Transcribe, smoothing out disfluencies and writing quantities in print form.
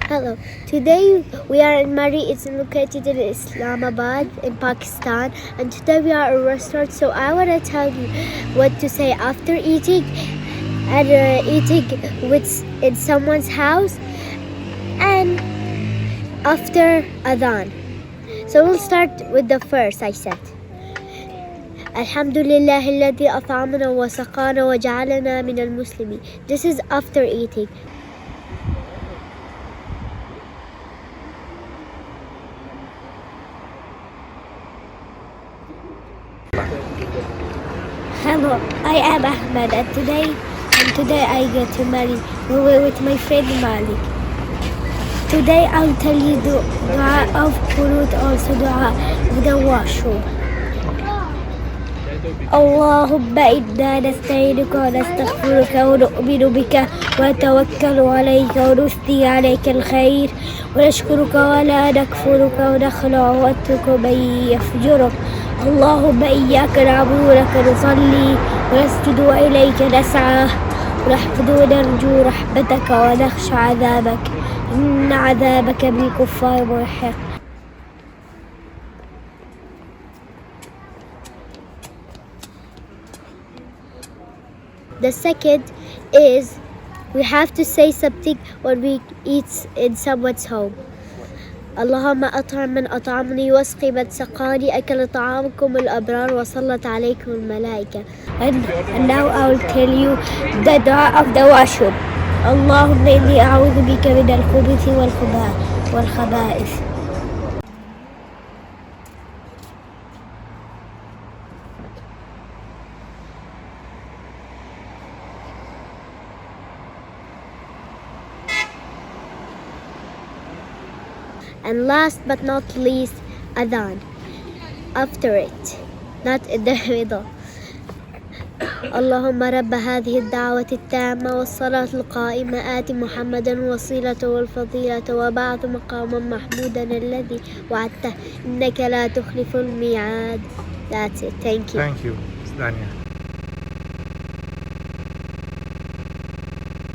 Hello. Today we are in Mari. It's located in Islamabad in Pakistan. And today we are at a restaurant. So I want to tell you what to say after eating and eating in someone's house and after adhan. So we'll start with the first I said. Alhamdulillah alladhi at'amana wa saqana wa ja'alana min al-muslimin. This is after eating. Hello, I am Ahmed and today I get to marry with my friend Malik. Today I'll tell you the dua of Qunut, also dua of the washroom. اللهم إنا نستعينك ونستغفرك ونؤمن بك ونتوكل عليك ونثني عليك الخير ونشكرك ولا نكفرك ونخلع واترك من يفجرك. اللهم إياك نعبد ولك نصلي ونسجد وإليك نسعى ونحفظ ونرجو رحمتك ونخشى عذابك إن عذابك بالكفار ملحق. The second is we have to say something when we eat in someone's home. اللهم أطعم من أطعمني واسقي من سقاني أكل طعامكم الأبرار وصلت عليكم الملائكة. And now I will tell you the dua of the washroom. اللهم إني أعوذ بك من الخبث والخبائث. And last but not least, adhan. After it, not in the middle. اللهم رب هذه الدعوة التامة والصلاة القائمة آت محمدا الوسيلة والفضيلة وبعث مقاما محمودا الذي وعدته إنك لا تخلف الميعاد. That's it. Thank you. Thank you, Dania.